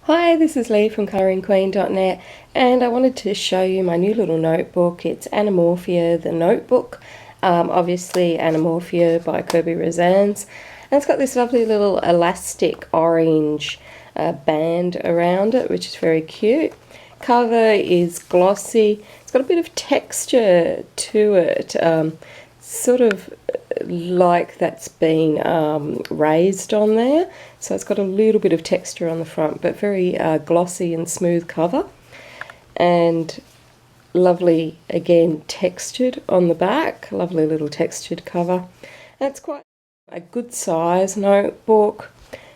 Hi, this is Lee from colouringqueen.net, and I wanted to show you my new little notebook. It's Animorphia, the notebook. Obviously Animorphia by Kerby Rosanes. And it's got this lovely little elastic orange band around it, which is very cute. Cover is glossy. It's got a bit of texture to it, sort of like that's been raised on there, so it's got a little bit of texture on the front, but very glossy and smooth cover, and lovely again textured on the back. Lovely little textured cover, and it's quite a good size notebook,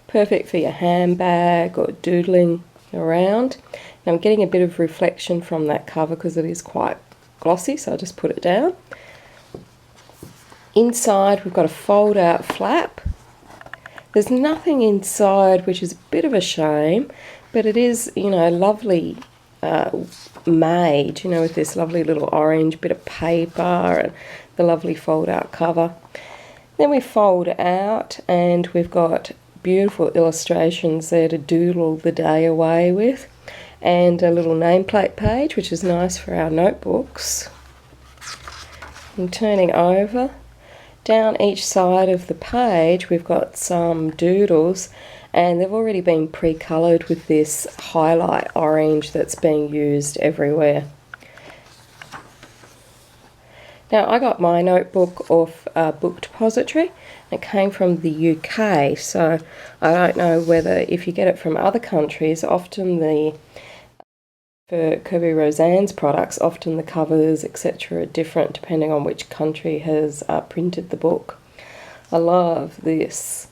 perfect for your handbag or doodling around. Now I'm getting a bit of reflection from that cover because it is quite glossy, so I'll just put it down. Inside we've got a fold out flap. There's nothing inside, which is a bit of a shame, but it is, lovely made, with this lovely little orange bit of paper and the lovely fold out cover. Then we fold out and we've got beautiful illustrations there to doodle the day away with, and a little nameplate page, which is nice for our notebooks. I'm turning over. Down each side of the page we've got some doodles, and they've already been pre-coloured with this highlight orange that's being used everywhere. Now I got my notebook off Book Depository. It came from the UK, so I don't know whether if you get it from other countries, often for Kerby Rosanes products, often the covers, etc., are different depending on which country has printed the book. I love this.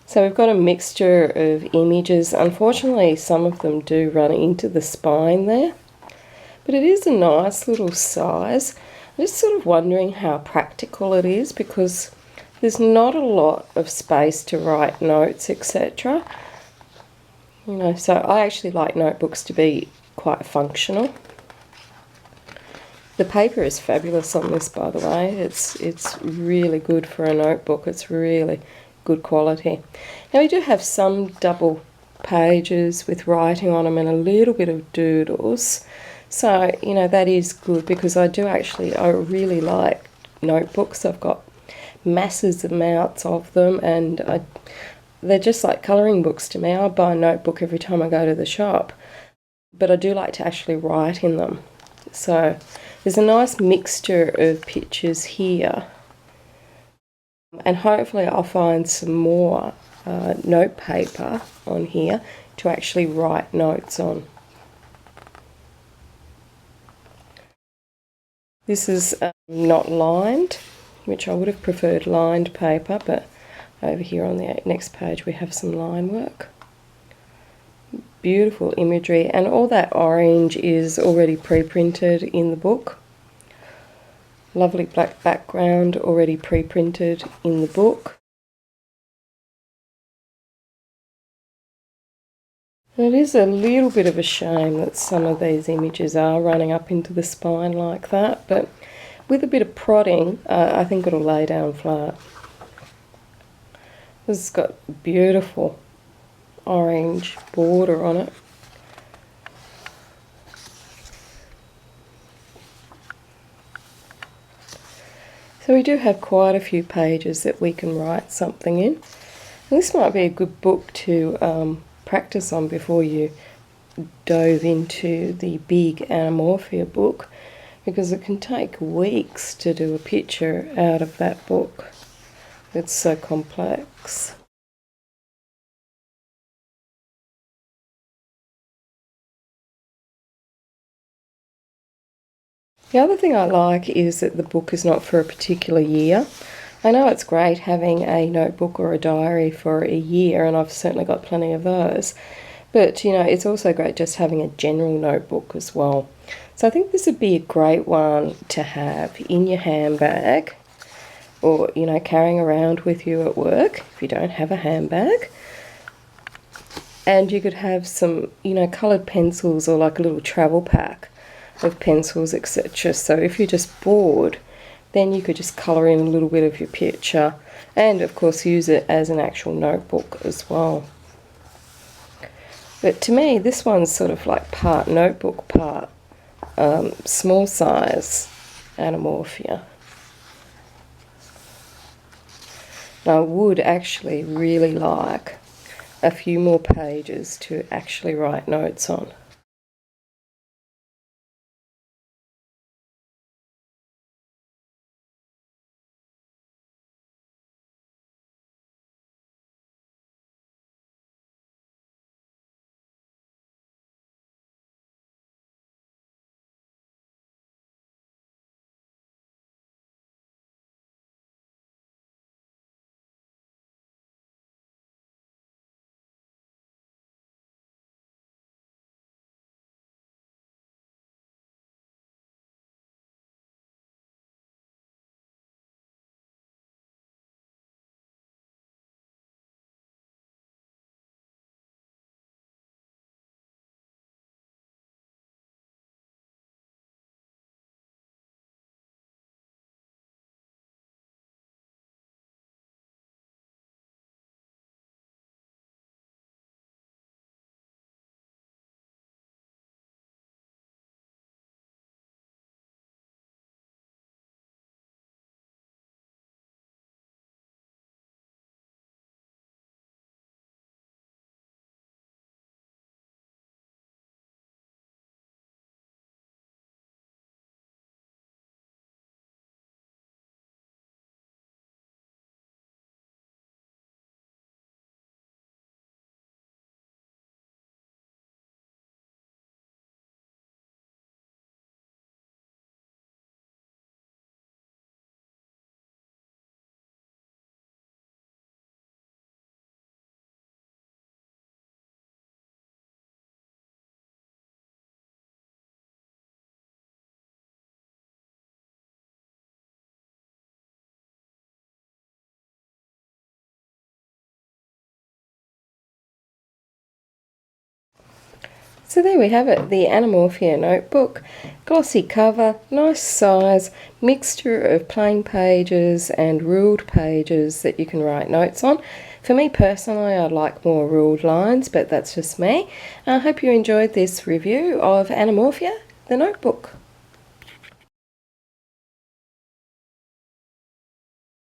So we've got a mixture of images. Unfortunately, some of them do run into the spine there, but it is a nice little size. I'm just sort of wondering how practical it is, because there's not a lot of space to write notes, etc. So I actually like notebooks to be quite functional. The paper is fabulous on this, by the way. It's really good for a notebook. It's really good quality. Now we do have some double pages with writing on them and a little bit of doodles. So, that is good, because I really like notebooks. I've got massive amounts of them, and they're just like colouring books to me. I buy a notebook every time I go to the shop, but I do like to actually write in them. So there's a nice mixture of pictures here, and hopefully I'll find some more note paper on here to actually write notes on. This is not lined, which I would have preferred lined paper, but over here on the next page we have some line work. Beautiful imagery, and all that orange is already pre-printed in the book. Lovely black background already pre-printed in the book. It is a little bit of a shame that some of these images are running up into the spine like that, but with a bit of prodding I think it'll lay down flat. This has got beautiful orange border on it. So we do have quite a few pages that we can write something in. And this might be a good book to practice on before you dove into the big Animorphia book, because it can take weeks to do a picture out of that book. It's so complex. The other thing I like is that the book is not for a particular year. I know it's great having a notebook or a diary for a year, and I've certainly got plenty of those, but it's also great just having a general notebook as well. So I think this would be a great one to have in your handbag, or carrying around with you at work if you don't have a handbag. And you could have some coloured pencils, or like a little travel pack of pencils, etc. So if you're just bored, then you could just colour in a little bit of your picture, and of course use it as an actual notebook as well. But to me, this one's sort of like part notebook, part small size Animorphia. And I would actually really like a few more pages to actually write notes on. So there we have it, the Animorphia notebook. Glossy cover, nice size, mixture of plain pages and ruled pages that you can write notes on. For me personally, I like more ruled lines, but that's just me. I hope you enjoyed this review of Animorphia, the notebook.